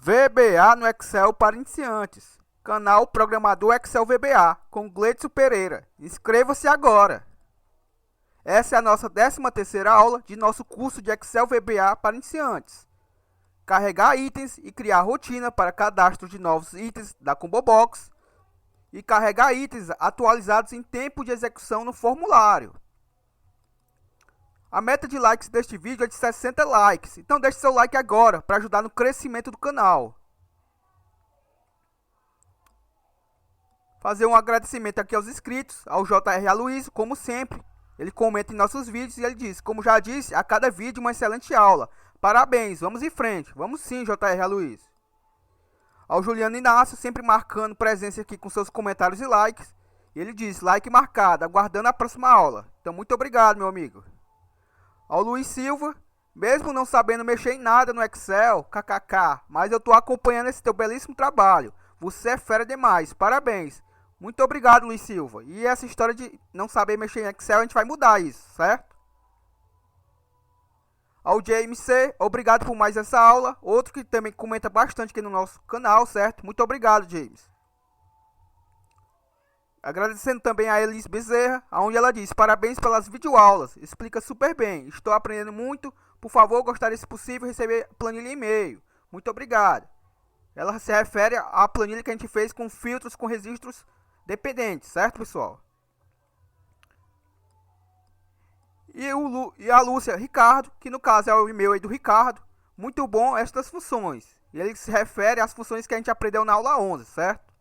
VBA no Excel para iniciantes. Canal Programador Excel VBA, com Gleidson Pereira. Inscreva-se agora! Essa é a nossa 13ª aula de nosso curso de Excel VBA para iniciantes. Carregar itens e criar rotina para cadastro de novos itens da Combo Box. E carregar itens atualizados em tempo de execução no formulário. A meta de likes deste vídeo é de 60 likes, então deixe seu like agora para ajudar no crescimento do canal. Fazer um agradecimento aqui aos inscritos, ao J.R. Aloysio, como sempre. Ele comenta em nossos vídeos e ele diz, como já disse, a cada vídeo uma excelente aula. Parabéns, vamos em frente. Vamos sim, J.R. Aloysio. Ao Juliano Inácio, sempre marcando presença aqui com seus comentários e likes. E ele diz, like marcado, aguardando a próxima aula. Então, muito obrigado, meu amigo. Ao Luiz Silva, mesmo não sabendo mexer em nada no Excel, kkk, mas eu estou acompanhando esse teu belíssimo trabalho. Você é fera demais, parabéns. Muito obrigado, Luiz Silva. E essa história de não saber mexer em Excel, a gente vai mudar isso, certo? Ao James C, obrigado por mais essa aula. Outro que também comenta bastante aqui no nosso canal, certo? Muito obrigado, James. Agradecendo também a Elis Bezerra, onde ela diz, parabéns pelas videoaulas, explica super bem, estou aprendendo muito, por favor, gostaria se possível receber planilha e e-mail. Muito obrigado. Ela se refere à planilha que a gente fez com filtros com registros dependentes, certo, pessoal? E a Lúcia Ricardo, que no caso é o e-mail aí do Ricardo, muito bom estas funções. E ele se refere às funções que a gente aprendeu na aula 11, certo?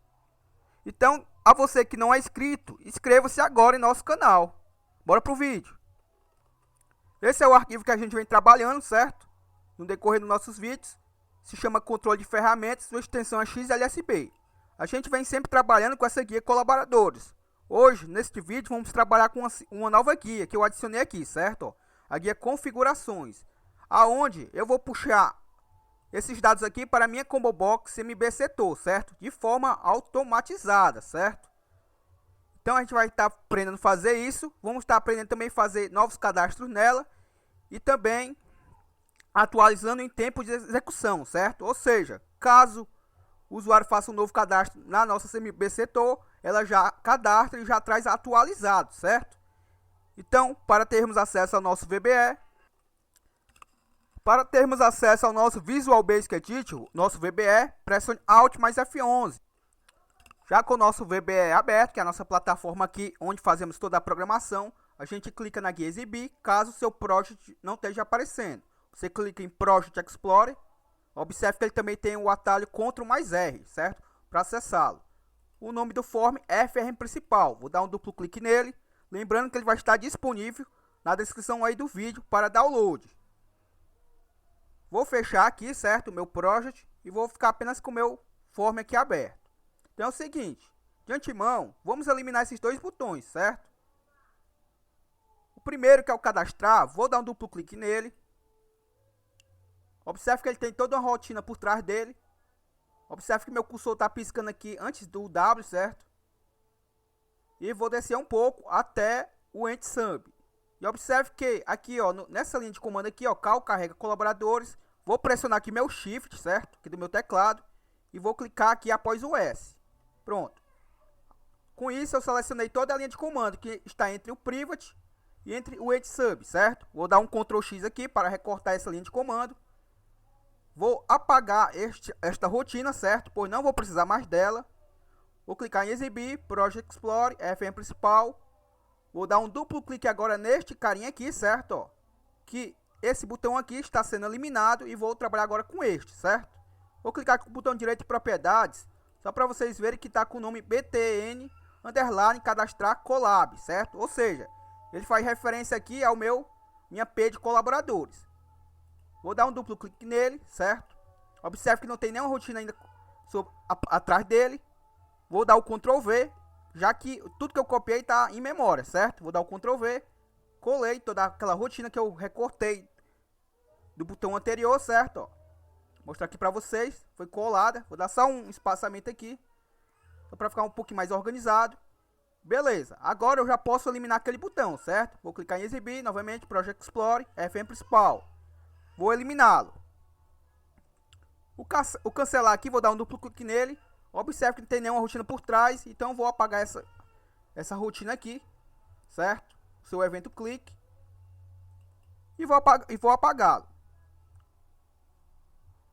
Então, a você que não é inscrito, inscreva-se agora em nosso canal. Bora pro vídeo. Esse é o arquivo que a gente vem trabalhando, certo? No decorrer dos nossos vídeos. Se chama controle de ferramentas, sua extensão é XLSB. A gente vem sempre trabalhando com essa guia colaboradores. Hoje, neste vídeo, vamos trabalhar com uma nova guia que eu adicionei aqui, certo? A guia configurações. Aonde eu vou puxar esses dados aqui para a minha Combo Box MB Setor, certo? De forma automatizada, certo? Então a gente vai estar aprendendo a fazer isso. Vamos estar aprendendo também a fazer novos cadastros nela. E também atualizando em tempo de execução, certo? Ou seja, caso o usuário faça um novo cadastro na nossa CMB Setor, ela já cadastra e já traz atualizado, certo? Então, para termos acesso ao nosso VBE, para termos acesso ao nosso Visual Basic Editor, nosso VBE, pressione Alt mais F11. Já com o nosso VBE aberto, que é a nossa plataforma aqui, onde fazemos toda a programação, a gente clica na guia Exibir, caso o seu Project não esteja aparecendo. Você clica em Project Explorer, observe que ele também tem o atalho Ctrl mais R, certo? Para acessá-lo. O nome do form é FRM Principal, vou dar um duplo clique nele, lembrando que ele vai estar disponível na descrição aí do vídeo para download. Vou fechar aqui, certo, o meu project e vou ficar apenas com o meu form aqui aberto. Então é o seguinte, de antemão, vamos eliminar esses dois botões, certo? O primeiro, que é o cadastrar, vou dar um duplo clique nele. Observe que ele tem toda uma rotina por trás dele. Observe que meu cursor está piscando aqui antes do W, certo? E vou descer um pouco até o End Sub. E observe que aqui, ó, nessa linha de comando aqui, ó, Cal carrega colaboradores. Vou pressionar aqui meu Shift, certo? Aqui do meu teclado. E vou clicar aqui após o S. Pronto. Com isso eu selecionei toda a linha de comando que está entre o Private e entre o End Sub, certo? Vou dar um Ctrl X aqui para recortar essa linha de comando. Vou apagar esta rotina, certo? Pois não vou precisar mais dela. Vou clicar em Exibir, Project Explorer, FM Principal. Vou dar um duplo clique agora neste carinha aqui, certo? Ó, que esse botão aqui está sendo eliminado e vou trabalhar agora com este, certo? Vou clicar com o botão direito de propriedades, só para vocês verem que está com o nome BTN underline cadastrar collab, certo? Ou seja, ele faz referência aqui ao minha P de colaboradores. Vou dar um duplo clique nele, certo? Observe que não tem nenhuma rotina ainda atrás dele. Vou dar o Ctrl V, já que tudo que eu copiei está em memória, certo? Vou dar o Ctrl V, colei toda aquela rotina que eu recortei do botão anterior, certo? Ó, vou mostrar aqui para vocês, foi colada. Vou dar só um espaçamento aqui, só para ficar um pouquinho mais organizado. Beleza, agora eu já posso eliminar aquele botão, certo? Vou clicar em Exibir, novamente, Project Explorer, FM Principal. Vou eliminá-lo. O cancelar aqui, vou dar um duplo clique nele. Observe que não tem nenhuma rotina por trás, então vou apagar essa rotina aqui, certo? Seu evento clique. E vou apagá-lo.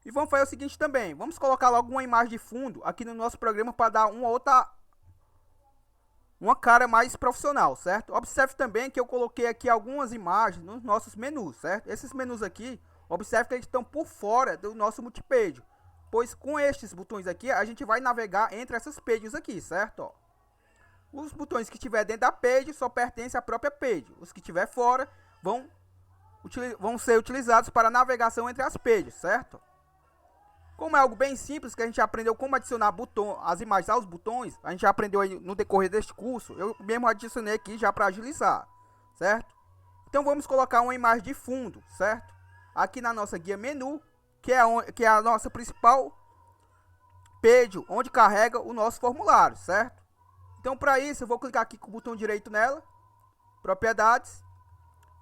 E vamos fazer o seguinte também. Vamos colocar logo uma imagem de fundo aqui no nosso programa para dar uma cara mais profissional, certo? Observe também que eu coloquei aqui algumas imagens nos nossos menus, certo? Esses menus aqui, observe que eles estão por fora do nosso multipage, pois com estes botões aqui, a gente vai navegar entre essas pages aqui, certo? Ó. Os botões que estiver dentro da page só pertencem à própria page. Os que estiver fora vão ser utilizados para navegação entre as pages, certo? Como é algo bem simples, que a gente aprendeu como adicionar as imagens aos botões, a gente já aprendeu aí no decorrer deste curso, eu mesmo adicionei aqui já para agilizar, certo? Então vamos colocar uma imagem de fundo, certo? Aqui na nossa guia menu, que é a nossa principal page, onde carrega o nosso formulário, certo? Então para isso eu vou clicar aqui com o botão direito nela, propriedades,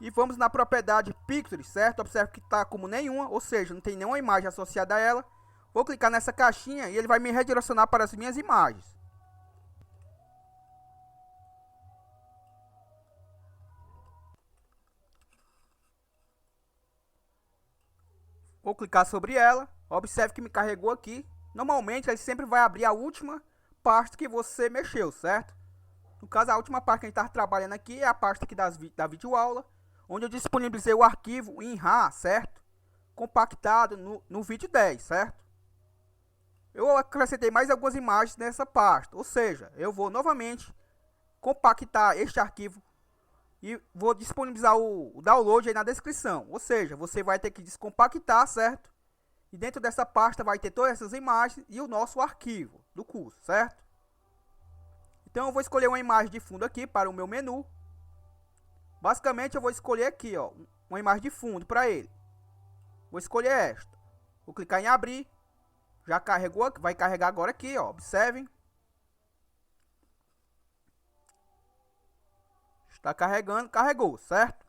e vamos na propriedade Picture, certo? Observe que está como nenhuma, ou seja, não tem nenhuma imagem associada a ela. Vou clicar nessa caixinha e ele vai me redirecionar para as minhas imagens. Vou clicar sobre ela. Observe que me carregou aqui. Normalmente ele sempre vai abrir a última parte que você mexeu, certo? No caso, a última parte que a gente está trabalhando aqui é a parte aqui da videoaula, onde eu disponibilizei o arquivo em RAR, certo? Compactado no vídeo 10, certo? Eu acrescentei mais algumas imagens nessa pasta, ou seja, eu vou novamente compactar este arquivo e vou disponibilizar o download aí na descrição. Ou seja, você vai ter que descompactar, certo? E dentro dessa pasta vai ter todas essas imagens e o nosso arquivo do curso, certo? Então eu vou escolher uma imagem de fundo aqui para o meu menu. Basicamente eu vou escolher aqui, ó, uma imagem de fundo para ele. Vou escolher esta. Vou clicar em abrir. Já carregou, vai carregar agora aqui, ó. Observem. Está carregando, carregou, certo?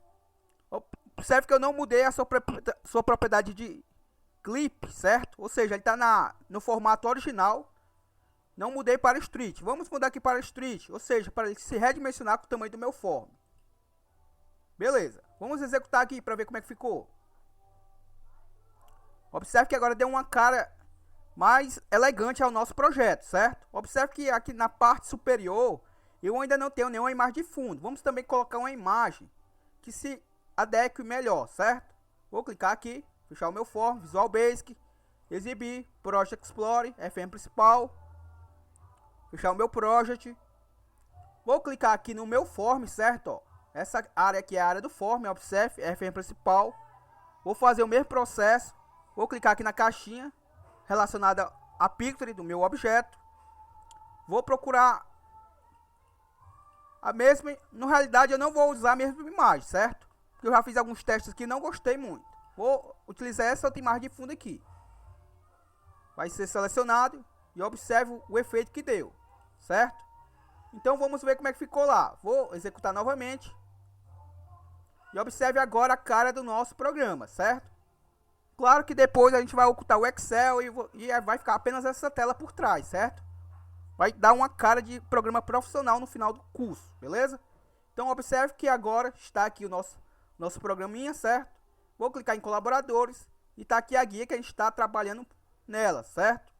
Observe que eu não mudei a sua propriedade de clip, certo? Ou seja, ele está no formato original. Não mudei para Street. Vamos mudar aqui para Street, ou seja, para ele se redimensionar com o tamanho do meu form. Beleza. Vamos executar aqui para ver como é que ficou. Observe que agora deu uma cara mais elegante ao nosso projeto, certo? Observe que aqui na parte superior eu ainda não tenho nenhuma imagem de fundo. Vamos também colocar uma imagem que se adeque melhor, certo? Vou clicar aqui, fechar o meu form, Visual Basic, exibir, Project Explorer, FM principal, fechar o meu project. Vou clicar aqui no meu form, certo? Ó, essa área aqui é a área do form, observe, FM principal. Vou fazer o mesmo processo. Vou clicar aqui na caixinha relacionada a Picture do meu objeto. Vou procurar a mesma. Na realidade eu não vou usar a mesma imagem, certo? Porque eu já fiz alguns testes que não gostei muito. Vou utilizar essa outra imagem de fundo aqui. Vai ser selecionado e observe o efeito que deu, certo? Então vamos ver como é que ficou lá. Vou executar novamente. E observe agora a cara do nosso programa, certo? Claro que depois a gente vai ocultar o Excel e vai ficar apenas essa tela por trás, certo? Vai dar uma cara de programa profissional no final do curso, beleza? Então observe que agora está aqui o nosso programinha, certo? Vou clicar em colaboradores e está aqui a guia que a gente está trabalhando nela, certo?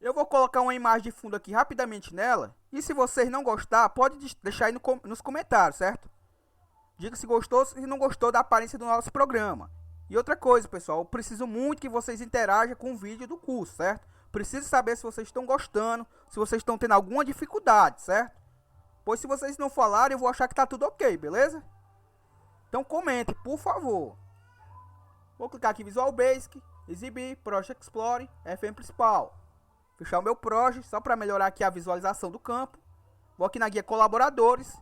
Eu vou colocar uma imagem de fundo aqui rapidamente nela. E se vocês não gostar, pode deixar aí nos comentários, certo? Diga se gostou, se não gostou da aparência do nosso programa. E outra coisa, pessoal, eu preciso muito que vocês interajam com o vídeo do curso, certo? Preciso saber se vocês estão gostando, se vocês estão tendo alguma dificuldade, certo? Pois se vocês não falarem, eu vou achar que tá tudo ok, beleza? Então comente, por favor. Vou clicar aqui em Visual Basic, exibir, Project Explorer, FM principal. Fechar o meu project, só para melhorar aqui a visualização do campo. Vou aqui na guia colaboradores.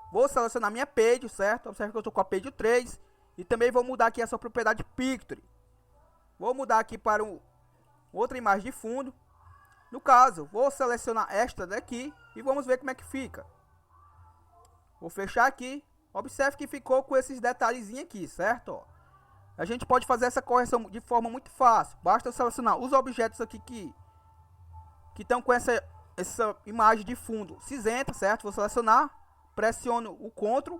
Vou selecionar minha page, certo? Observe que eu estou com a page 3. E também vou mudar aqui essa propriedade Picture. Vou mudar aqui para outra imagem de fundo. No caso, vou selecionar esta daqui e vamos ver como é que fica. Vou fechar aqui. Observe que ficou com esses detalhezinhos aqui, certo? Ó. a gente pode fazer essa correção de forma muito fácil. Basta eu selecionar os objetos aqui que estão com essa imagem de fundo cinzenta, certo? Vou selecionar, pressiono o Ctrl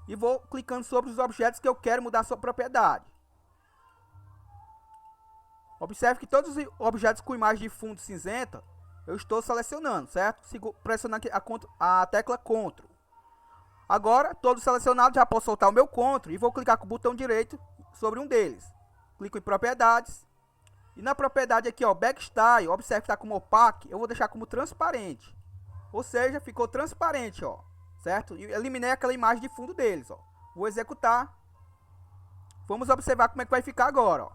e vou clicando sobre os objetos que eu quero mudar sua propriedade. Observe que todos os objetos com imagem de fundo cinzenta eu estou selecionando, certo? Sigo pressionando aqui a tecla Ctrl. Agora, todos selecionados, já posso soltar o meu Ctrl e vou clicar com o botão direito sobre um deles. Clico em propriedades. E na propriedade aqui, ó, Backstyle, observe que está como opaque, eu vou deixar como transparente. Ou seja, ficou transparente, ó, certo? E eliminei aquela imagem de fundo deles, ó. Vou executar. Vamos observar como é que vai ficar agora, ó.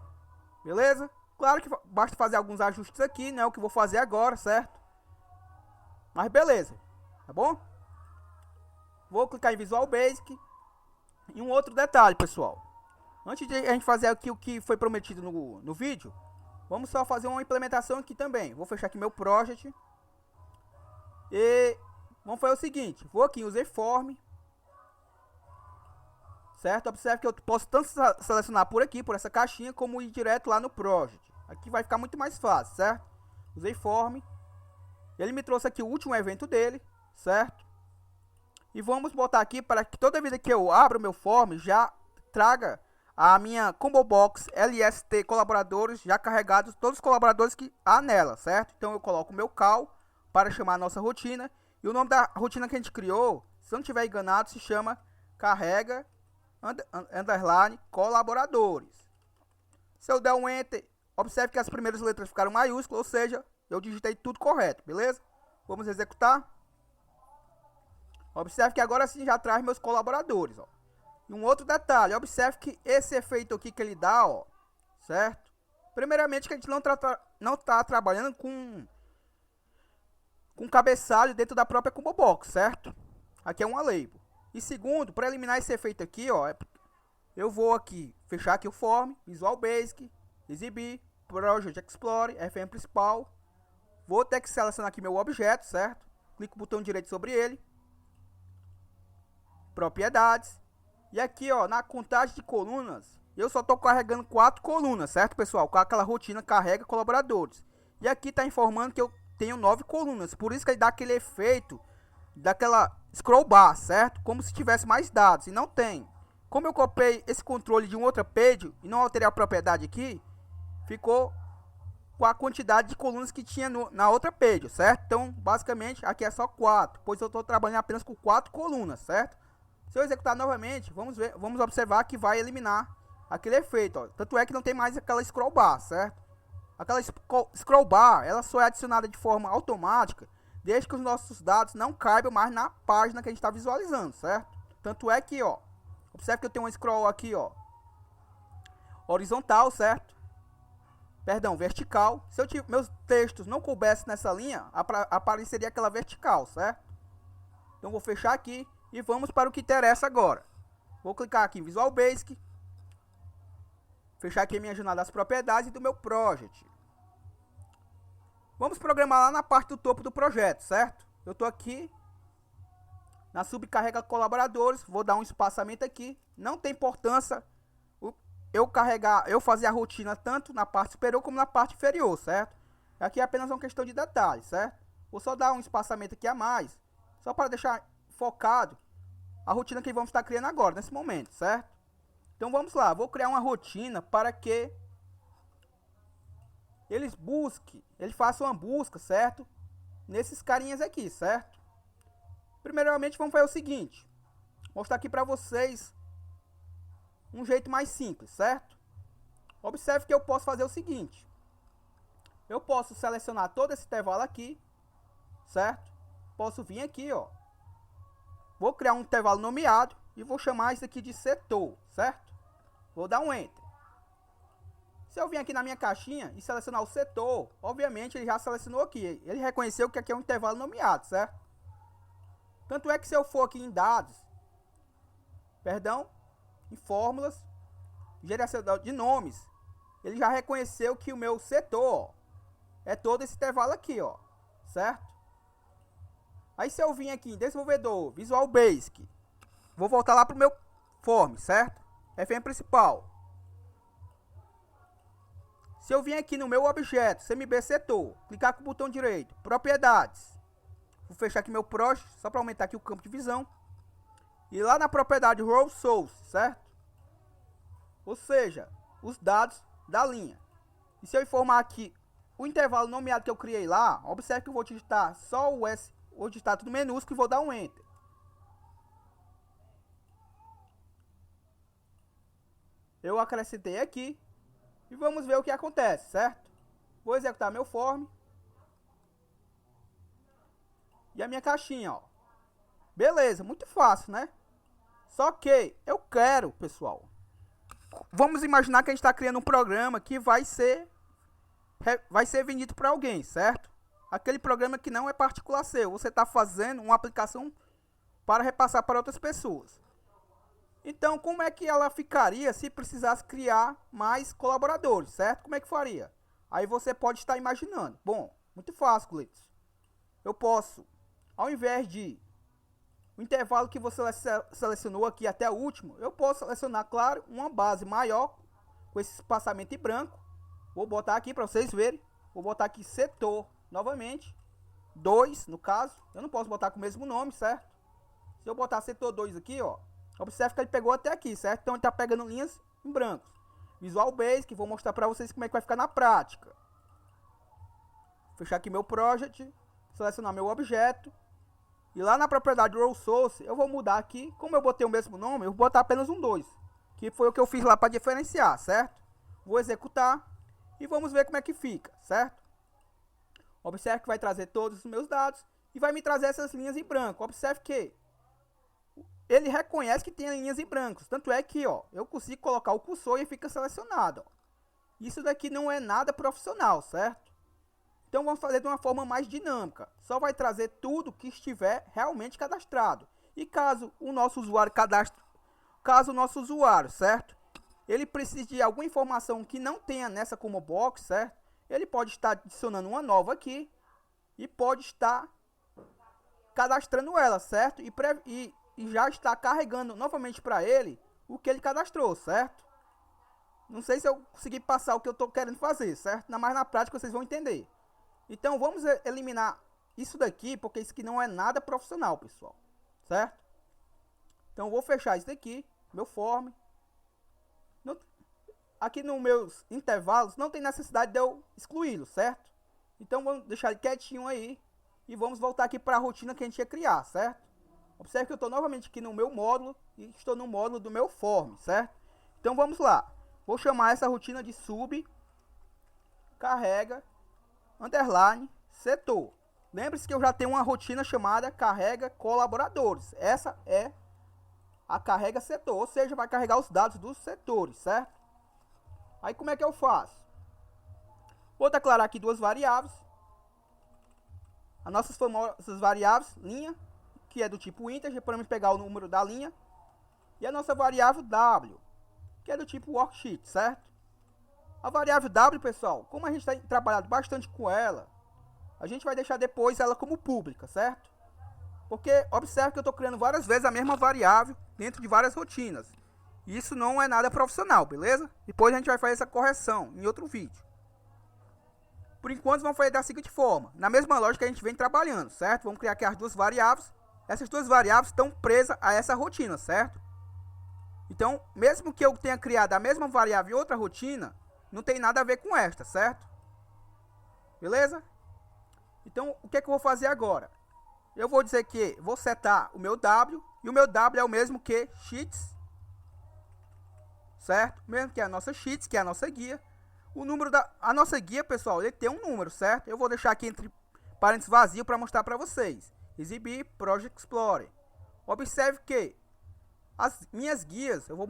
Beleza? Claro que basta fazer alguns ajustes aqui, né? O que eu vou fazer agora, certo? Mas beleza, tá bom? Vou clicar em Visual Basic. E um outro detalhe, pessoal. Antes de a gente fazer aqui o que foi prometido no vídeo, vamos só fazer uma implementação aqui também. Vou fechar aqui meu project. E vamos fazer o seguinte. Vou aqui em Userform. Certo? Observe que eu posso tanto selecionar por aqui, por essa caixinha, como ir direto lá no project. Aqui vai ficar muito mais fácil, certo? Userform. Ele me trouxe aqui o último evento dele, certo? E vamos botar aqui para que toda vez que eu abro o meu form, já traga a minha Combo Box LST colaboradores já carregados, todos os colaboradores que há nela, certo? Então eu coloco o meu call para chamar a nossa rotina. E o nome da rotina que a gente criou, se eu não estiver enganado, se chama carrega underline colaboradores. Se eu der um Enter, observe que as primeiras letras ficaram maiúsculas, ou seja, eu digitei tudo correto, beleza? Vamos executar. Observe que agora sim já traz meus colaboradores, ó. E um outro detalhe, observe que esse efeito aqui que ele dá, ó, certo? Primeiramente que a gente não tá trabalhando com cabeçalho dentro da própria Combo Box, certo? Aqui é uma label. E segundo, para eliminar esse efeito aqui, ó, eu vou aqui fechar aqui o form, Visual Basic, exibir, Project Explorer, FM principal. Vou ter que selecionar aqui meu objeto, certo? Clico o botão direito sobre ele. Propriedades. E aqui, ó, na contagem de colunas, eu só estou carregando 4 colunas, certo, pessoal? Com aquela rotina carrega colaboradores. E aqui está informando que eu tenho 9 colunas. Por isso que ele dá aquele efeito daquela scroll bar, certo? Como se tivesse mais dados. E não tem. Como eu copiei esse controle de uma outra page e não alterei a propriedade aqui, ficou com a quantidade de colunas que tinha na outra page, certo? Então, basicamente, aqui é só 4, pois eu estou trabalhando apenas com 4 colunas, certo? Se eu executar novamente, vamos observar que vai eliminar aquele efeito, ó. Tanto é que não tem mais aquela scroll bar, certo? Aquela scroll bar, ela só é adicionada de forma automática, desde que os nossos dados não caibam mais na página que a gente está visualizando, certo? Tanto é que, ó, observe que eu tenho uma scroll aqui, ó, horizontal, certo? Perdão, vertical. Se meus textos não coubessem nessa linha, apareceria aquela vertical, certo? Então vou fechar aqui. E vamos para o que interessa agora. Vou clicar aqui em Visual Basic. Fechar aqui a minha janela das propriedades do meu project. Vamos programar lá na parte do topo do projeto, certo? Eu estou aqui na subcarrega colaboradores. Vou dar um espaçamento aqui. Não tem importância eu fazer a rotina tanto na parte superior como na parte inferior, certo? Aqui é apenas uma questão de detalhe, certo? Vou só dar um espaçamento aqui a mais, só para deixar focado a rotina que vamos estar criando agora, nesse momento, certo? Então vamos lá, vou criar uma rotina para que eles façam uma busca, certo? Nesses carinhas aqui, certo? Primeiramente vamos fazer o seguinte, mostrar aqui para vocês um jeito mais simples, certo? Observe que eu posso fazer o seguinte, eu posso selecionar todo esse intervalo aqui, certo? Posso vir aqui, ó. Vou criar um intervalo nomeado e vou chamar isso aqui de setor, certo? Vou dar um Enter. Se eu vir aqui na minha caixinha e selecionar o setor, obviamente ele já selecionou aqui. Ele reconheceu que aqui é um intervalo nomeado, certo? Tanto é que se eu for aqui em dados, em fórmulas, geração de nomes, ele já reconheceu que o meu setor é todo esse intervalo aqui, ó, certo? Aí se eu vim aqui em desenvolvedor, Visual Basic, vou voltar lá pro meu form, certo? FM principal. Se eu vim aqui no meu objeto, CMB setor, clicar com o botão direito, propriedades, vou fechar aqui meu project, só para aumentar aqui o campo de visão, e lá na propriedade row source, certo? Ou seja, os dados da linha. E se eu informar aqui o intervalo nomeado que eu criei lá, observe que eu vou digitar só o S, vou digitar tudo minúsculo e vou dar um Enter. Eu acrescentei aqui e vamos ver o que acontece, certo? Vou executar meu form e a minha caixinha, ó. Beleza, muito fácil, né? Só que eu quero, pessoal, vamos imaginar que a gente está criando um programa que vai ser vendido para alguém, certo? Aquele programa que não é particular seu, você está fazendo uma aplicação para repassar para outras pessoas. Então, como é que ela ficaria se precisasse criar mais colaboradores, certo? Como é que faria? Aí você pode estar imaginando. Bom, muito fácil, Cleiton. Eu posso, ao invés de o intervalo que você selecionou aqui até o último, eu posso selecionar, claro, uma base maior com esse espaçamento em branco. Vou botar aqui para vocês verem. Vou botar aqui setor novamente. 2, no caso. Eu não posso botar com o mesmo nome, certo? Se eu botar setor 2 aqui, ó. Observe que ele pegou até aqui, certo? Então ele está pegando linhas em brancos. Visual Basic, vou mostrar para vocês como é que vai ficar na prática. Fechar aqui meu project. Selecionar meu objeto. E lá na propriedade row source, eu vou mudar aqui. Como eu botei o mesmo nome, eu vou botar apenas um 2. Que foi o que eu fiz lá para diferenciar, certo? Vou executar. E vamos ver como é que fica, certo? Observe que vai trazer todos os meus dados. E vai me trazer essas linhas em branco. Observe que ele reconhece que tem linhas em brancos. Tanto é que, ó, eu consigo colocar o cursor e fica selecionado, ó. Isso daqui não é nada profissional, certo? Então vamos fazer de uma forma mais dinâmica. Só vai trazer tudo que estiver realmente cadastrado. E caso o nosso usuário certo? Ele precisa de alguma informação que não tenha nessa como box, certo? Ele pode estar adicionando uma nova aqui e pode estar cadastrando ela, certo? E já está carregando novamente para ele o que ele cadastrou, certo? Não sei se eu consegui passar o que eu estou querendo fazer, certo? Mas na prática vocês vão entender. Então vamos eliminar isso daqui, porque isso aqui não é nada profissional, pessoal, certo? Então eu vou fechar isso daqui, meu form. Aqui nos meus intervalos não tem necessidade de eu excluí-lo, certo? Então vamos deixar ele quietinho aí e vamos voltar aqui para a rotina que a gente ia criar, certo? Observe que eu estou novamente aqui no meu módulo e estou no módulo do meu form, certo? Então vamos lá. Vou chamar essa rotina de sub, carrega, underline, setor. Lembre-se que eu já tenho uma rotina chamada carrega colaboradores. Essa é a carrega setor, ou seja, vai carregar os dados dos setores, certo? Aí como é que eu faço? Vou declarar aqui duas variáveis. As nossas famosas variáveis, linha, que é do tipo integer, podemos pegar o número da linha. E a nossa variável w, que é do tipo worksheet, certo? A variável w, pessoal, como a gente tem trabalhado bastante com ela, a gente vai deixar depois ela como pública, certo? Porque observe que eu estou criando várias vezes a mesma variável dentro de várias rotinas. Isso não é nada profissional, beleza? Depois a gente vai fazer essa correção em outro vídeo. Por enquanto vamos fazer da seguinte forma, na mesma lógica que a gente vem trabalhando, certo? Vamos criar aqui as duas variáveis. Essas duas variáveis estão presas a essa rotina, certo? Então, mesmo que eu tenha criado a mesma variável em outra rotina, não tem nada a ver com esta, certo? Beleza? Então, o que é que eu vou fazer agora? Eu vou dizer que vou setar o meu W, e o meu W é o mesmo que sheets, certo? Mesmo que a nossa sheets, que é a nossa guia. O número a nossa guia, pessoal, ele tem um número, certo? Eu vou deixar aqui entre parênteses vazio para mostrar para vocês. Exibir Project Explorer. Observe que as minhas guias, eu vou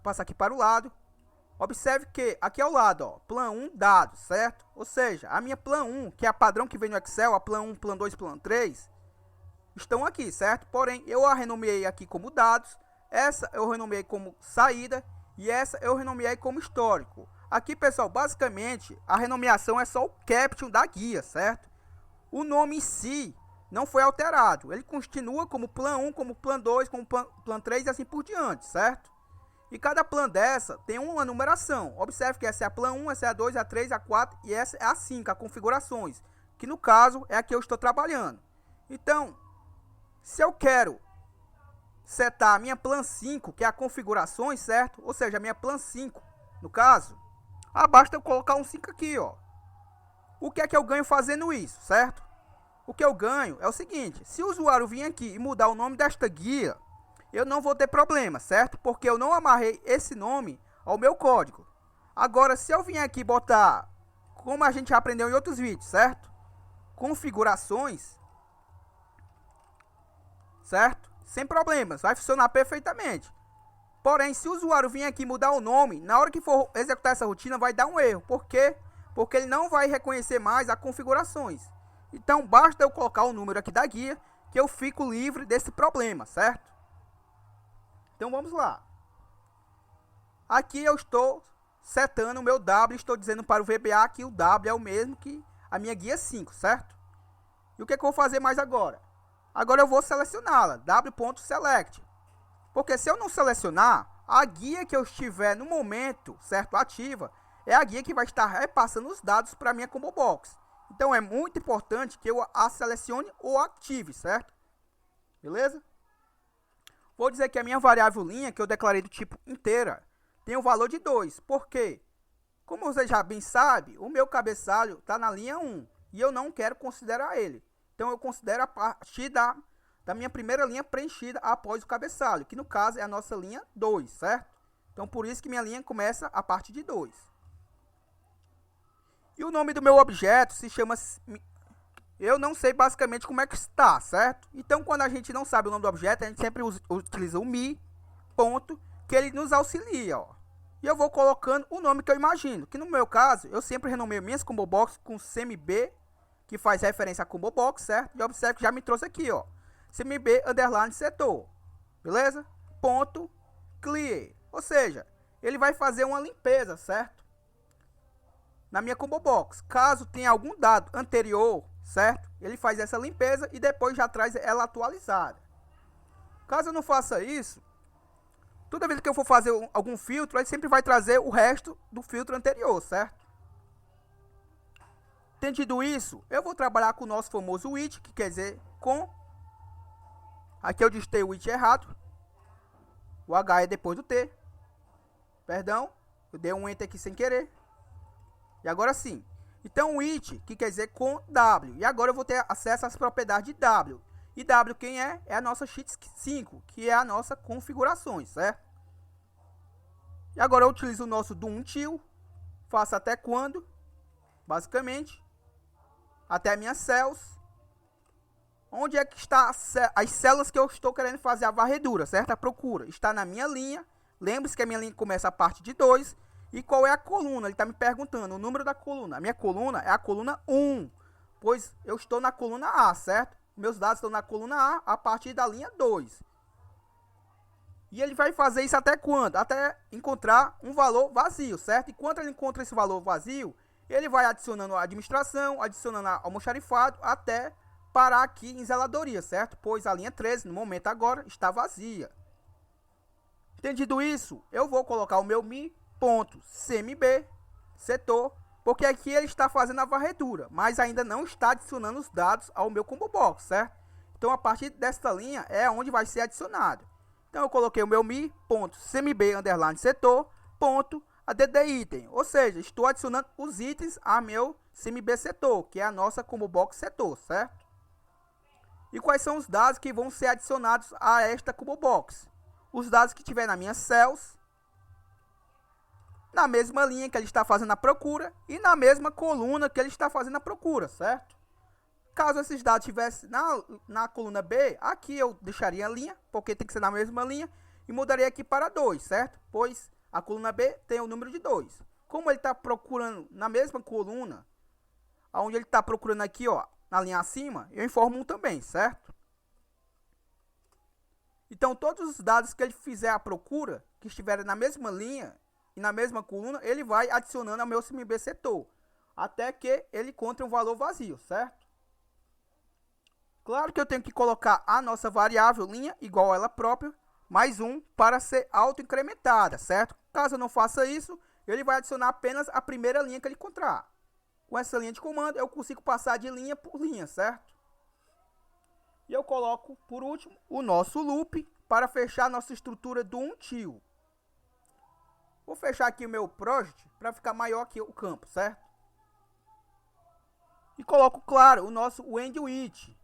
passar aqui para o lado. Observe que aqui ao lado, ó, plan 1 dados, certo? Ou seja, a minha plan 1, que é a padrão que vem no Excel, a plan 1, plan 2, plan 3, estão aqui, certo? Porém, eu a renomeei aqui como dados, essa eu renomeei como saída e essa eu renomeei como histórico. Aqui, pessoal, basicamente, a renomeação é só o caption da guia, certo? O nome em si não foi alterado. Ele continua como plan 1, como plan 2, como plan 3 e assim por diante, certo? E cada plan dessa tem uma numeração. Observe que essa é a plan 1, essa é a 2, a 3, a 4 e essa é a 5, a configurações. Que no caso é a que eu estou trabalhando. Então, se eu quero setar a minha plan 5, que é a configurações, certo? Ou seja, a minha plan 5, no caso, basta eu colocar um 5 aqui, ó. O que é que eu ganho fazendo isso, certo? O que eu ganho é o seguinte: se o usuário vir aqui e mudar o nome desta guia, eu não vou ter problema, certo? Porque eu não amarrei esse nome ao meu código. Agora, se eu vier aqui botar, como a gente já aprendeu em outros vídeos, certo? Configurações, certo? Sem problemas, vai funcionar perfeitamente. Porém, se o usuário vir aqui mudar o nome, na hora que for executar essa rotina, vai dar um erro. Por quê? Porque ele não vai reconhecer mais as configurações. Então, basta eu colocar o número aqui da guia, que eu fico livre desse problema, certo? Então, vamos lá. Aqui eu estou setando o meu W, estou dizendo para o VBA que o W é o mesmo que a minha guia 5, certo? E o que eu vou fazer mais agora? Agora eu vou selecioná-la, w.select. Porque se eu não selecionar, a guia que eu estiver no momento, certo, ativa, é a guia que vai estar repassando os dados para a minha combo box. Então é muito importante que eu a selecione ou ative, certo? Beleza? Vou dizer que a minha variável linha, que eu declarei do tipo inteira, tem um valor de 2. Por quê? Como você já bem sabe, o meu cabeçalho está na linha 1 e eu não quero considerar ele. Então eu considero a partir da minha primeira linha preenchida após o cabeçalho, que no caso é a nossa linha 2, certo? Então por isso que minha linha começa a partir de 2. E o nome do meu objeto se chama... Eu não sei basicamente como é que está, certo? Então quando a gente não sabe o nome do objeto, a gente sempre utiliza o me, ponto, que ele nos auxilia, ó. E eu vou colocando o nome que eu imagino, que no meu caso, eu sempre renomeio minhas combo box com CMB, que faz referência a combo box, certo? E observe que já me trouxe aqui, ó, CMB underline setor, beleza? Ponto clear, ou seja, ele vai fazer uma limpeza, certo? Na minha combo box, caso tenha algum dado anterior, certo? Ele faz essa limpeza e depois já traz ela atualizada. Caso eu não faça isso, toda vez que eu for fazer algum filtro, ele sempre vai trazer o resto do filtro anterior, certo? Entendido isso, eu vou trabalhar com o nosso famoso with, que quer dizer com. Aqui eu digitei o with errado. O H é depois do T. Perdão, eu dei um enter aqui sem querer. E agora sim. Então, o it, que quer dizer com W. E agora eu vou ter acesso às propriedades de W. E W quem é? É a nossa sheet 5, que é a nossa configurações, certo? E agora eu utilizo o nosso do until. Faço até quando, basicamente. Até minhas cells. Onde é que está as células que eu estou querendo fazer a varredura, certo? A procura. Está na minha linha. Lembre-se que a minha linha começa a partir de 2. E qual é a coluna? Ele está me perguntando o número da coluna. A minha coluna é a coluna 1, pois eu estou na coluna A, certo? Meus dados estão na coluna A partir da linha 2. E ele vai fazer isso até quando? Até encontrar um valor vazio, certo? E quando ele encontra esse valor vazio, ele vai adicionando a administração, adicionando almoxarifado, até parar aqui em zeladoria, certo? Pois a linha 13, no momento agora, está vazia. Entendido isso, eu vou colocar o meu mi.cmb setor, porque aqui ele está fazendo a varredura, mas ainda não está adicionando os dados ao meu combo box, certo? Então a partir desta linha é onde vai ser adicionado. Então eu coloquei o meu mi.cmb underline setor ponto add item, ou seja, estou adicionando os itens a meu cmb setor, que é a nossa combo box setor, certo? E quais são os dados que vão ser adicionados a esta combo box? Os dados que tiver na minha cells, na mesma linha que ele está fazendo a procura e na mesma coluna que ele está fazendo a procura, certo? Caso esses dados estivessem na coluna B, aqui eu deixaria a linha, porque tem que ser na mesma linha, e mudaria aqui para 2, certo? Pois a coluna B tem o número de 2. Como ele está procurando na mesma coluna, onde ele está procurando aqui, ó, na linha acima, eu informo um também, certo? Então, todos os dados que ele fizer a procura, que estiverem na mesma linha e na mesma coluna, ele vai adicionando ao meu CMB setor, até que ele encontre um valor vazio, certo? Claro que eu tenho que colocar a nossa variável linha igual a ela própria, mais um para ser auto-incrementada, certo? Caso eu não faça isso, ele vai adicionar apenas a primeira linha que ele encontrar. Com essa linha de comando, eu consigo passar de linha por linha, certo? E eu coloco, por último, o nosso loop para fechar nossa estrutura do until. Vou fechar aqui o meu project para ficar maior aqui o campo, certo? E coloco, claro, o nosso end with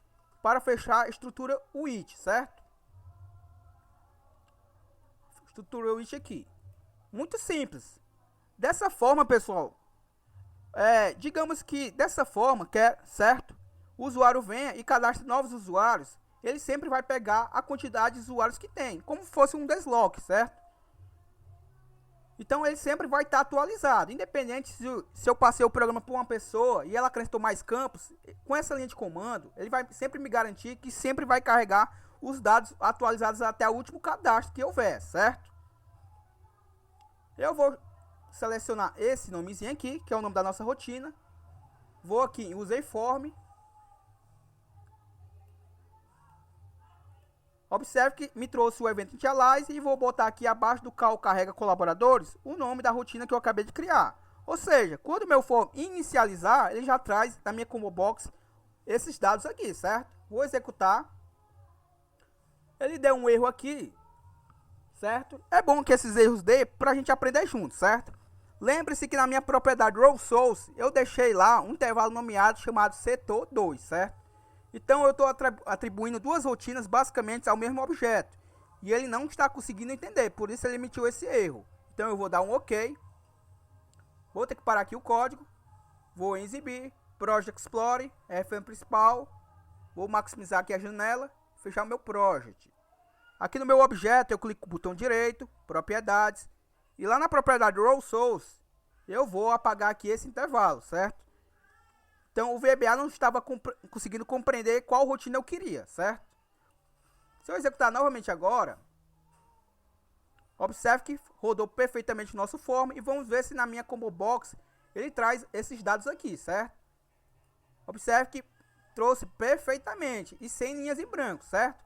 para fechar a estrutura with, certo? Estrutura with aqui. Muito simples. Dessa forma, pessoal, digamos que dessa forma, certo? O usuário venha e cadastre novos usuários, ele sempre vai pegar a quantidade de usuários que tem, como se fosse um deslock, certo? Então ele sempre vai estar atualizado, independente se eu passei o programa para uma pessoa e ela acrescentou mais campos, com essa linha de comando, ele vai sempre me garantir que sempre vai carregar os dados atualizados até o último cadastro que houver, certo? Eu vou selecionar esse nomezinho aqui, que é o nome da nossa rotina, vou aqui em userform. Observe que me trouxe o evento initialize e vou botar aqui abaixo do call carrega colaboradores o nome da rotina que eu acabei de criar. Ou seja, quando o meu form inicializar, ele já traz na minha combo box esses dados aqui, certo? Vou executar. Ele deu um erro aqui, certo? É bom que esses erros dê para a gente aprender junto, certo? Lembre-se que na minha propriedade row source eu deixei lá um intervalo nomeado chamado setor 2, certo? Então eu estou atribuindo duas rotinas basicamente ao mesmo objeto. E ele não está conseguindo entender, por isso ele emitiu esse erro. Então eu vou dar um OK. Vou ter que parar aqui o código. Vou em exibir, Project Explorer, FM principal. Vou maximizar aqui a janela, fechar o meu project. Aqui no meu objeto eu clico no botão direito, propriedades. E lá na propriedade row source, eu vou apagar aqui esse intervalo, certo? Então o VBA não estava conseguindo compreender qual rotina eu queria, certo? Se eu executar novamente agora, observe que rodou perfeitamente o nosso form e vamos ver se na minha combo box ele traz esses dados aqui, certo? Observe que trouxe perfeitamente e sem linhas em branco, certo?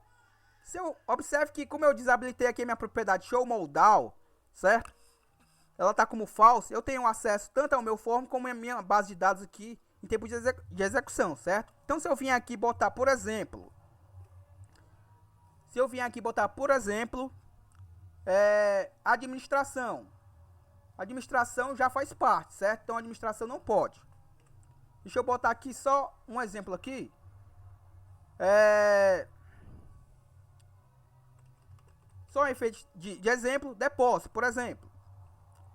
Observe que como eu desabilitei aqui a minha propriedade show modal, certo? Ela está como false, eu tenho acesso tanto ao meu form como à minha base de dados aqui em tempo de execução, certo? Então se eu vier aqui botar, por exemplo, administração. Administração já faz parte, certo? Então a administração não pode. Deixa eu botar aqui só um exemplo aqui. Só um efeito de exemplo, depósito, por exemplo.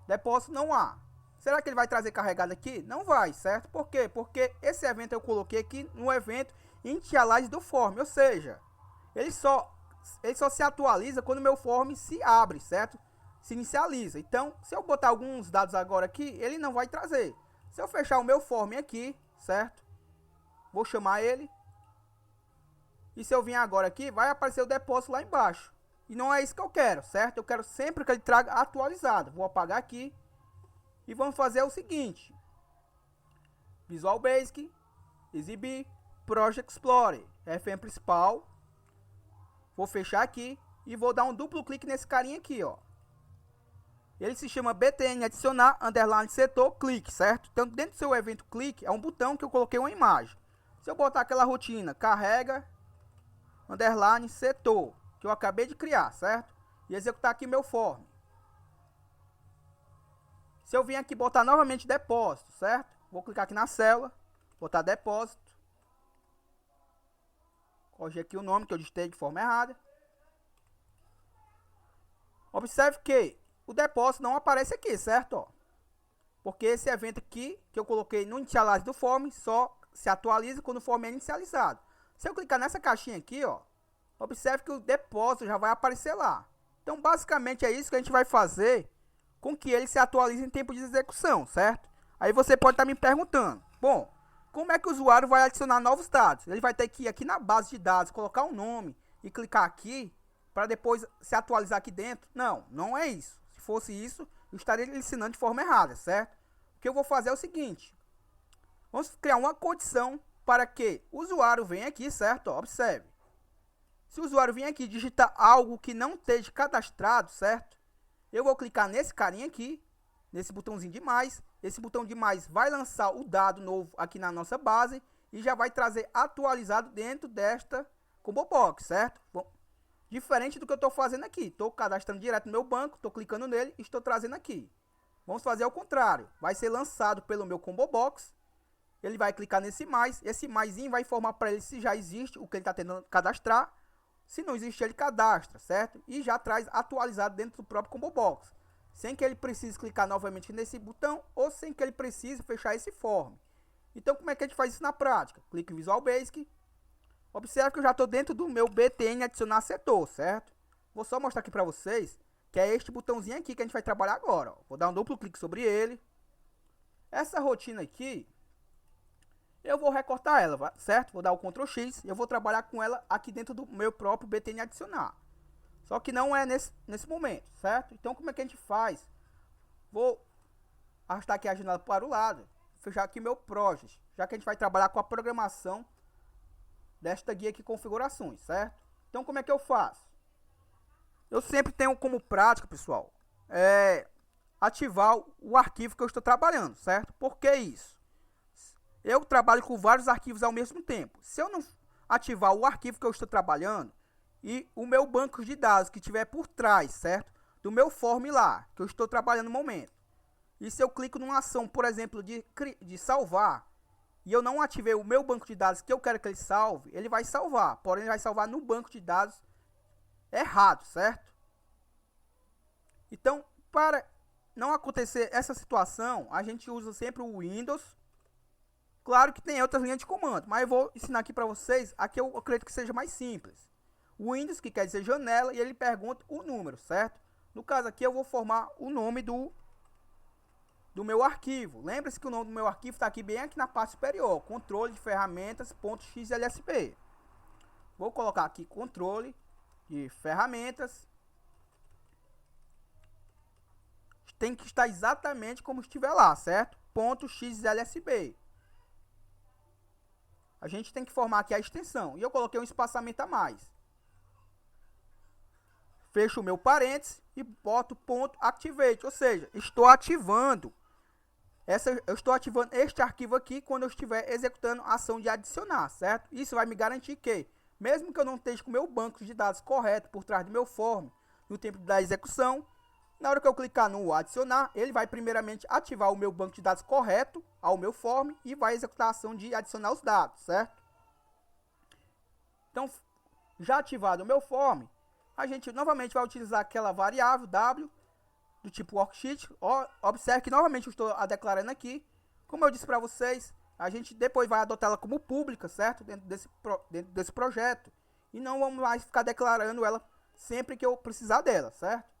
Depósito não há. Será que ele vai trazer carregado aqui? Não vai, certo? Por quê? Porque esse evento eu coloquei aqui no evento initialize do form, ou seja, ele só se atualiza quando o meu form se abre, certo? Se inicializa. Então, se eu botar alguns dados agora aqui, ele não vai trazer. Se eu fechar o meu form aqui, certo? Vou chamar ele. E se eu vir agora aqui, vai aparecer o depósito lá embaixo. E não é isso que eu quero, certo? Eu quero sempre que ele traga atualizado. Vou apagar aqui. E vamos fazer o seguinte. Visual Basic, exibir, Project Explorer, FM principal. Vou fechar aqui e vou dar um duplo clique nesse carinha aqui, ó. Ele se chama btn adicionar underline setor clique, certo? Então dentro do seu evento clique é um botão que eu coloquei uma imagem. Se eu botar aquela rotina carrega underline setor que eu acabei de criar, certo? E executar aqui meu form. Se eu vim aqui botar novamente depósito, certo? Vou clicar aqui na célula, botar depósito. Corrigir aqui o nome que eu digitei de forma errada. Observe que o depósito não aparece aqui, certo? Ó, porque esse evento aqui que eu coloquei no initialize do form só se atualiza quando o form é inicializado. Se eu clicar nessa caixinha aqui, ó, observe que o depósito já vai aparecer lá. Então basicamente é isso que a gente vai fazer com que ele se atualize em tempo de execução, certo? Aí você pode estar me perguntando, bom, como é que o usuário vai adicionar novos dados? Ele vai ter que ir aqui na base de dados, colocar um nome e clicar aqui para depois se atualizar aqui dentro? Não, não é isso. Se fosse isso, eu estaria lhe ensinando de forma errada, certo? O que eu vou fazer é o seguinte. Vamos criar uma condição para que o usuário venha aqui, certo? Observe. Se o usuário vir aqui e digitar algo que não esteja cadastrado, certo? Eu vou clicar nesse carinha aqui, nesse botãozinho de mais. Esse botão de mais vai lançar o dado novo aqui na nossa base e já vai trazer atualizado dentro desta Combo Box, certo? Bom, diferente do que eu estou fazendo aqui. Estou cadastrando direto no meu banco, estou clicando nele e estou trazendo aqui. Vamos fazer ao contrário. Vai ser lançado pelo meu Combo Box. Ele vai clicar nesse mais. Esse maisinho vai informar para ele se já existe o que ele está tentando cadastrar. Se não existe, ele cadastra, certo? E já traz atualizado dentro do próprio Combo Box. Sem que ele precise clicar novamente nesse botão ou sem que ele precise fechar esse form. Então, como é que a gente faz isso na prática? Clique em Visual Basic. Observe que eu já estou dentro do meu BTN adicionar setor, certo? Vou só mostrar aqui para vocês que é este botãozinho aqui que a gente vai trabalhar agora. Ó. Vou dar um duplo clique sobre ele. Essa rotina aqui, eu vou recortar ela, certo? Vou dar o Ctrl X e eu vou trabalhar com ela aqui dentro do meu próprio BTN adicionar. Só que não é nesse momento, certo? Então, como é que a gente faz? Vou arrastar aqui a janela para o lado, fechar aqui meu Project, já que a gente vai trabalhar com a programação desta guia aqui, configurações, certo? Então, como é que eu faço? Eu sempre tenho como prática, pessoal, ativar o arquivo que eu estou trabalhando, certo? Por que isso? Eu trabalho com vários arquivos ao mesmo tempo. Se eu não ativar o arquivo que eu estou trabalhando e o meu banco de dados que tiver por trás, certo? Do meu form lá, que eu estou trabalhando no momento. E se eu clico numa ação, por exemplo, de salvar, e eu não ativei o meu banco de dados que eu quero que ele salve, ele vai salvar. Porém, ele vai salvar no banco de dados errado, certo? Então, para não acontecer essa situação, a gente usa sempre o Windows. Claro que tem outras linhas de comando, mas eu vou ensinar aqui para vocês, aqui eu acredito que seja mais simples. O Windows, que quer dizer janela, e ele pergunta o número, certo? No caso aqui eu vou formar o nome do meu arquivo. Lembre-se que o nome do meu arquivo está aqui bem aqui na parte superior, controle de ferramentas.xlsp. Vou colocar aqui controle de ferramentas. Tem que estar exatamente como estiver lá, certo? .xlsp. A gente tem que formar aqui a extensão. E eu coloquei um espaçamento a mais. Fecho o meu parênteses e boto ponto .activate. Ou seja, estou ativando este arquivo aqui quando eu estiver executando a ação de adicionar, certo? Isso vai me garantir que, mesmo que eu não esteja com o meu banco de dados correto por trás do meu form no tempo da execução, na hora que eu clicar no adicionar, ele vai primeiramente ativar o meu banco de dados correto ao meu form e vai executar a ação de adicionar os dados, certo? Então, já ativado o meu form, a gente novamente vai utilizar aquela variável w do tipo worksheet. Observe que novamente eu estou a declarando aqui. Como eu disse para vocês, a gente depois vai adotá-la como pública, certo? Dentro desse projeto. E não vamos mais ficar declarando ela sempre que eu precisar dela, certo?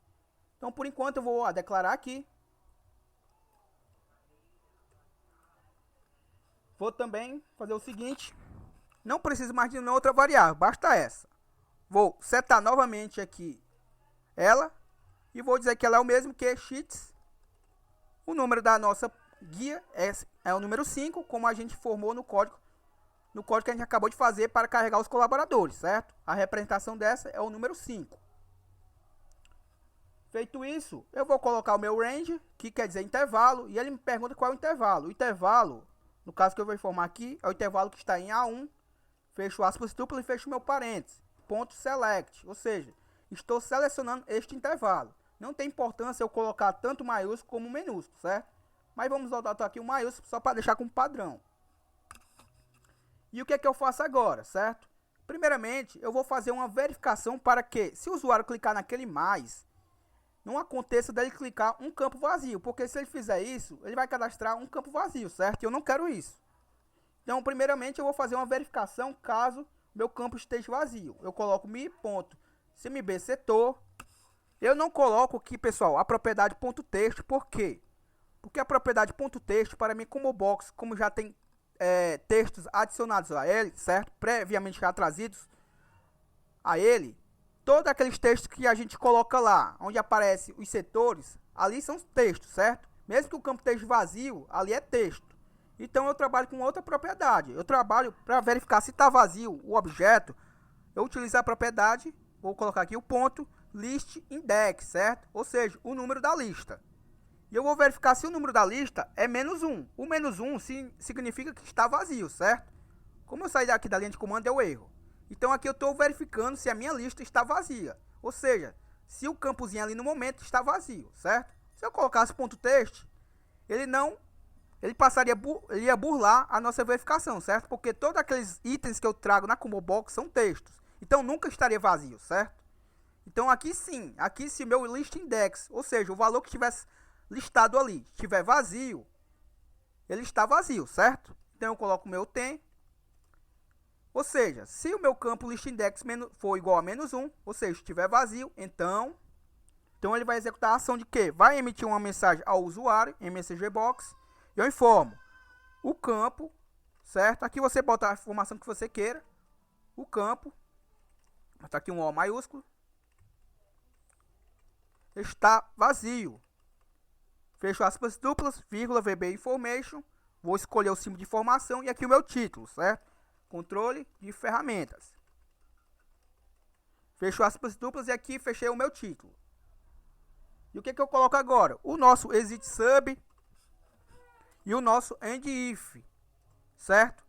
Então, por enquanto, eu vou declarar aqui. Vou também fazer o seguinte. Não preciso mais de outra variável, basta essa. Vou setar novamente aqui ela. E vou dizer que ela é o mesmo que sheets. O número da nossa guia é o número 5, como a gente formou no código que a gente acabou de fazer para carregar os colaboradores, certo? A representação dessa é o número 5. Feito isso, eu vou colocar o meu range, que quer dizer intervalo, e ele me pergunta qual é o intervalo. O intervalo, no caso que eu vou informar aqui, é o intervalo que está em A1, fecho aspas duplo e fecho meu parênteses, ponto select, ou seja, estou selecionando este intervalo. Não tem importância eu colocar tanto maiúsculo como minúsculo, certo? Mas vamos adotar aqui o maiúsculo só para deixar como padrão. E o que é que eu faço agora, certo? Primeiramente, eu vou fazer uma verificação para que, se o usuário clicar naquele mais, não aconteça dele clicar um campo vazio, porque se ele fizer isso, ele vai cadastrar um campo vazio, certo? E eu não quero isso. Então, primeiramente, eu vou fazer uma verificação caso meu campo esteja vazio. Eu coloco mi.cmbsetor. Eu não coloco aqui, pessoal, a propriedade .text, por quê? Porque a propriedade .text, para mim, como box, como já tem textos adicionados a ele, certo? Previamente já trazidos a ele, todos aqueles textos que a gente coloca lá, onde aparecem os setores, ali são textos, certo? Mesmo que o campo esteja vazio, ali é texto. Então eu trabalho com outra propriedade. Eu trabalho para verificar se está vazio o objeto. eu utilizo a propriedade, vou colocar aqui o ponto list index, certo? Ou seja, o número da lista. E eu vou verificar se o número da lista é -1. O -1 significa que está vazio, certo? Como eu saí aqui da linha de comando, deu erro. Então aqui eu estou verificando se a minha lista está vazia. Ou seja, se o campozinho ali no momento está vazio, certo? Se eu colocasse ponto .text, ele ia burlar a nossa verificação, certo? Porque todos aqueles itens que eu trago na combo box são textos. Então nunca estaria vazio, certo? Então aqui sim, aqui se meu list index, ou seja, o valor que estivesse listado ali, estiver vazio, ele está vazio, certo? Então eu coloco o meu tem. Ou seja, se o meu campo list index for igual a -1, ou seja, estiver vazio, então ele vai executar a ação de quê? Vai emitir uma mensagem ao usuário, msg box, e eu informo o campo, certo? Aqui você bota a informação que você queira, o campo, está aqui um O maiúsculo, está vazio. Fecho aspas duplas, vírgula, VB Information, vou escolher o símbolo de informação e aqui o meu título, certo? Controle de ferramentas. Fecho aspas duplas e aqui fechei o meu título. E o que eu coloco agora? O nosso exit sub e o nosso end if, certo?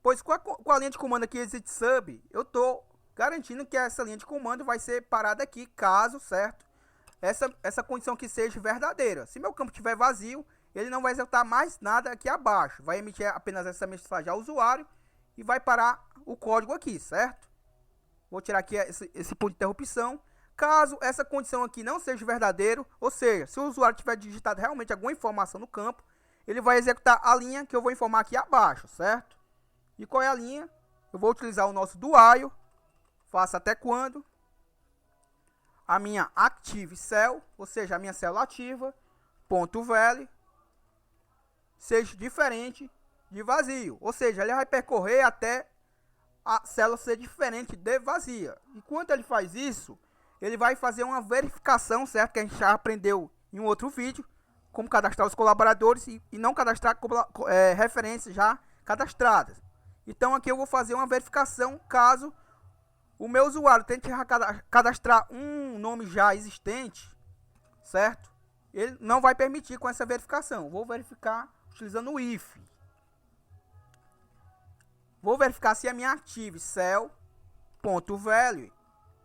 Pois com a linha de comando aqui exit sub, eu estou garantindo que essa linha de comando vai ser parada aqui, caso, certo? Essa condição que seja verdadeira. Se meu campo estiver vazio, ele não vai executar mais nada aqui abaixo. Vai emitir apenas essa mensagem ao usuário e vai parar o código aqui, certo? Vou tirar aqui esse ponto de interrupção. Caso essa condição aqui não seja verdadeira, ou seja, se o usuário tiver digitado realmente alguma informação no campo, ele vai executar a linha que eu vou informar aqui abaixo, certo? E qual é a linha? Eu vou utilizar o nosso do while, faça até quando a minha active cell, ou seja, a minha célula ativa, ponto value, seja diferente de vazio. Ou seja, ele vai percorrer até a célula ser diferente de vazia. Enquanto ele faz isso, ele vai fazer uma verificação, certo? Que a gente já aprendeu em um outro vídeo, como cadastrar os colaboradores e não cadastrar referências já cadastradas. Então aqui eu vou fazer uma verificação caso o meu usuário tente cadastrar um nome já existente, certo? Ele não vai permitir com essa verificação. Vou verificar utilizando o if. Vou verificar se a minha active cell.value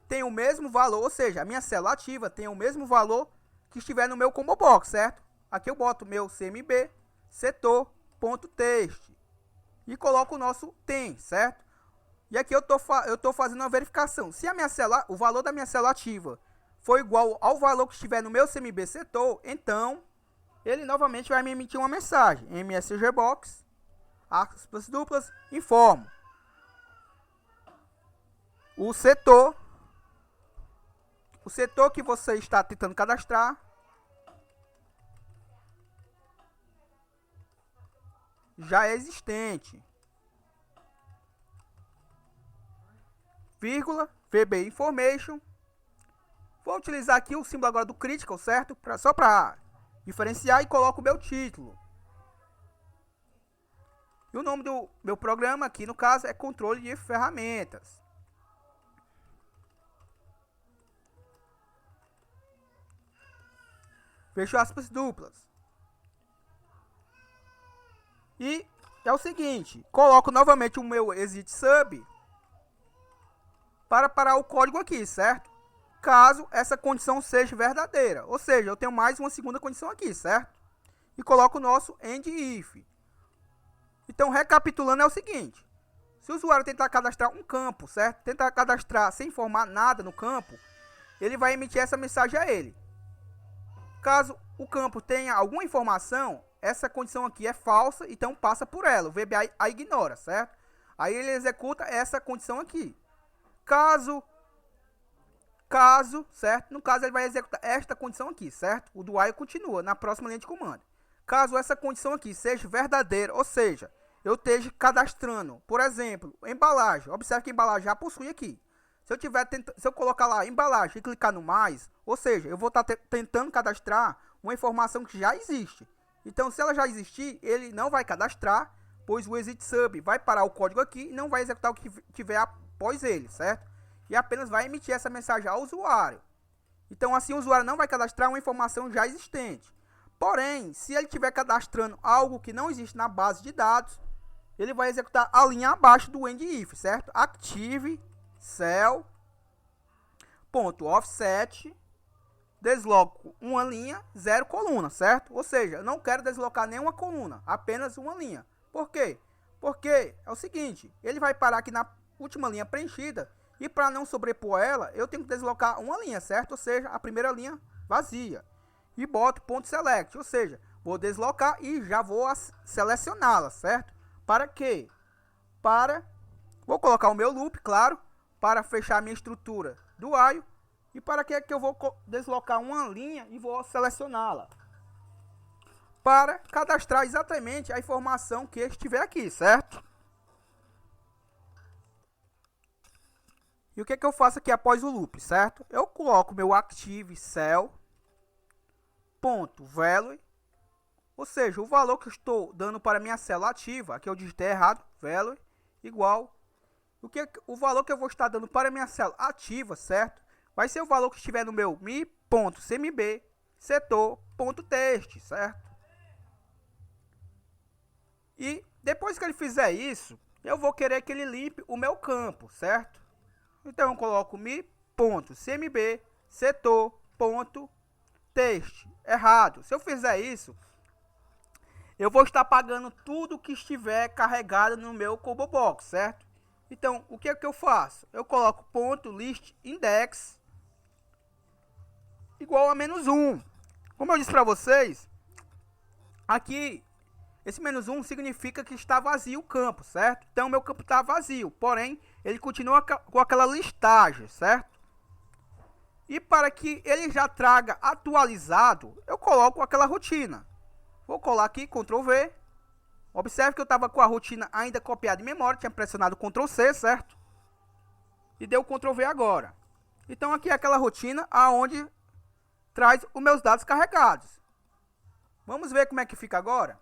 tem o mesmo valor, ou seja, a minha célula ativa tem o mesmo valor que estiver no meu combo box, certo? Aqui eu boto meu cmb setor.text e coloco o nosso tem, certo? E aqui eu tô fazendo uma verificação. Se a minha célula, o valor da minha célula ativa for igual ao valor que estiver no meu cmb setor, então ele novamente vai me emitir uma mensagem. msg box, aspas duplas, informo o setor que você está tentando cadastrar já é existente. Vírgula, VB Information. Vou utilizar aqui o símbolo agora do critical, certo? Só para diferenciar e coloco o meu título. E o nome do meu programa aqui, no caso, é controle de ferramentas. Fecho aspas duplas. E é o seguinte, coloco novamente o meu exit sub para parar o código aqui, certo? Caso essa condição seja verdadeira. Ou seja, eu tenho mais uma segunda condição aqui, certo? E coloco o nosso end if. Então, recapitulando, é o seguinte. Se o usuário tentar cadastrar um campo, certo? Tentar cadastrar sem informar nada no campo, ele vai emitir essa mensagem a ele. Caso o campo tenha alguma informação, essa condição aqui é falsa, então passa por ela. O VB a ignora, certo? Aí ele executa essa condição aqui. Caso, certo? No caso, ele vai executar esta condição aqui, certo? O do while continua na próxima linha de comando. Caso essa condição aqui seja verdadeira, ou seja, eu esteja cadastrando, por exemplo, embalagem. Observe que a embalagem já possui aqui. Se eu colocar lá embalagem e clicar no mais, ou seja, eu vou estar tentando cadastrar uma informação que já existe. Então, se ela já existir, ele não vai cadastrar, pois o exit sub vai parar o código aqui e não vai executar o que tiver após ele, certo? e apenas vai emitir essa mensagem ao usuário. Então, assim, o usuário não vai cadastrar uma informação já existente. Porém, se ele estiver cadastrando algo que não existe na base de dados, ele vai executar a linha abaixo do end-if, certo? Active cell.offset, desloco uma linha, 0 coluna, certo? Ou seja, eu não quero deslocar nenhuma coluna, apenas uma linha. Por quê? Porque é o seguinte, ele vai parar aqui na última linha preenchida, e para não sobrepor ela, eu tenho que deslocar uma linha, certo? Ou seja, a primeira linha vazia. E boto ponto select, ou seja, vou deslocar e já vou selecioná-la, certo? Para quê? Vou colocar o meu loop, claro, para fechar a minha estrutura do while. E para que eu vou deslocar uma linha e vou selecioná-la? Para cadastrar exatamente a informação que estiver aqui, certo? E o que eu faço aqui após o loop, certo? Eu coloco meu active cell.value, ou seja, o valor que eu estou dando para minha célula ativa, aqui eu digitei errado, value, igual, o valor que eu vou estar dando para minha célula ativa, certo? Vai ser o valor que estiver no meu mi.cmb setor.text, certo? E depois que ele fizer isso, eu vou querer que ele limpe o meu campo, certo? Então eu coloco mi.cmb setor.text. Errado. Se eu fizer isso, eu vou estar pagando tudo que estiver carregado no meu combo box, certo? Então, o que é que eu faço? Eu coloco ponto list index igual a -1. Como eu disse para vocês, aqui esse -1 significa que está vazio o campo, certo? Então, meu campo está vazio, porém, ele continua com aquela listagem, certo? E para que ele já traga atualizado, eu coloco aquela rotina. Vou colar aqui, Ctrl V. Observe que eu estava com a rotina ainda copiada em memória, tinha pressionado Ctrl C, certo? E deu Ctrl V agora. Então, aqui é aquela rotina aonde traz os meus dados carregados. Vamos ver como é que fica agora?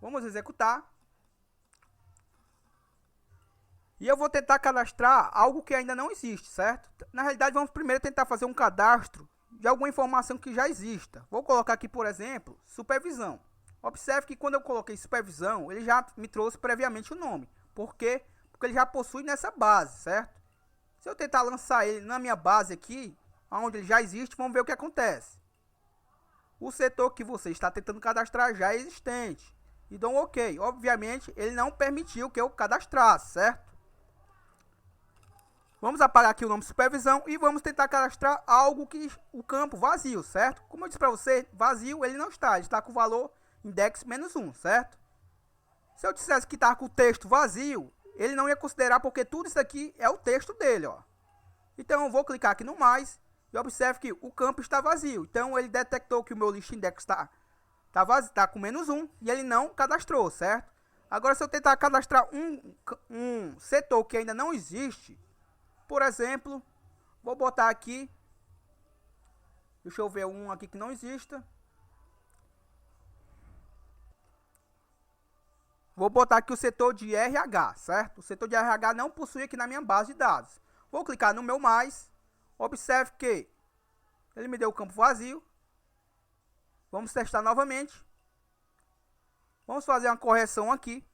Vamos executar. E eu vou tentar cadastrar algo que ainda não existe, certo? Na realidade, vamos primeiro tentar fazer um cadastro de alguma informação que já exista. Vou colocar aqui, por exemplo, supervisão. Observe que quando eu coloquei supervisão, ele já me trouxe previamente o nome. Por quê? Porque ele já possui nessa base, certo? Se eu tentar lançar ele na minha base aqui, onde ele já existe, vamos ver o que acontece. O setor que você está tentando cadastrar já é existente. E dou um OK. Obviamente, ele não permitiu que eu cadastrasse, certo? Vamos apagar aqui o nome supervisão e vamos tentar cadastrar algo que o campo vazio, certo? Como eu disse para você, vazio ele não está. Ele está com o valor index -1, certo? Se eu dissesse que está com o texto vazio, ele não ia considerar porque tudo isso aqui é o texto dele, ó. Então eu vou clicar aqui no mais e observe que o campo está vazio. Então ele detectou que o meu list index está com -1 e ele não cadastrou, certo? Agora se eu tentar cadastrar um setor que ainda não existe, por exemplo, vou botar aqui, deixa eu ver um aqui que não exista. Vou botar aqui o setor de RH, certo? O setor de RH não possui aqui na minha base de dados. Vou clicar no meu mais, observe que ele me deu o campo vazio. Vamos testar novamente. Vamos fazer uma correção aqui.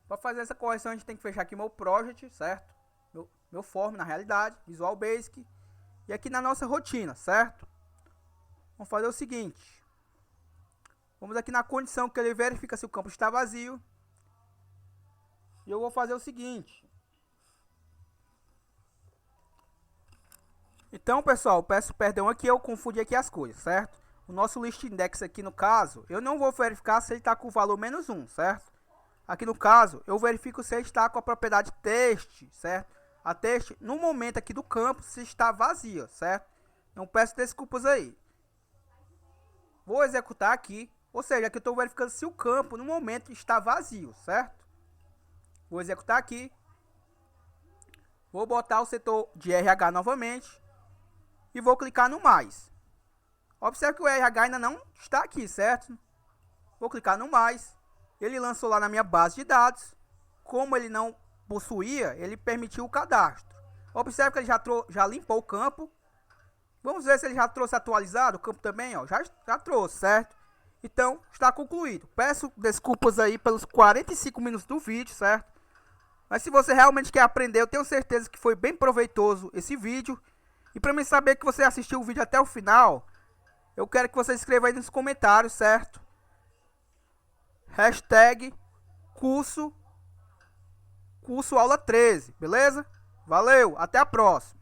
Para fazer essa correção a gente tem que fechar aqui meu project, certo? Meu form na realidade, Visual Basic. E aqui na nossa rotina, certo? Vamos fazer o seguinte. Vamos aqui na condição que ele verifica se o campo está vazio. E eu vou fazer o seguinte. Então, pessoal, peço perdão aqui, eu confundi aqui as coisas, certo? O nosso list index aqui no caso, eu não vou verificar se ele está com o valor -1, certo? Aqui no caso, eu verifico se ele está com a propriedade teste, certo? A teste, no momento aqui do campo, se está vazia, certo? Então, peço desculpas aí. Vou executar aqui, ou seja, aqui eu estou verificando se o campo, no momento, está vazio, certo? Vou executar aqui. Vou botar o setor de RH novamente. E vou clicar no mais. Observe que o RH ainda não está aqui, certo? Vou clicar no mais. Ele lançou lá na minha base de dados. Como ele não possuía, ele permitiu o cadastro. Observe que ele já limpou o campo. Vamos ver se ele já trouxe atualizado o campo também, ó. Já trouxe, certo? Então, está concluído. Peço desculpas aí pelos 45 minutos do vídeo, certo? Mas se você realmente quer aprender, eu tenho certeza que foi bem proveitoso esse vídeo. E para mim saber que você assistiu o vídeo até o final, eu quero que você escreva aí nos comentários, certo? Hashtag curso aula 13, beleza? Valeu, até a próxima.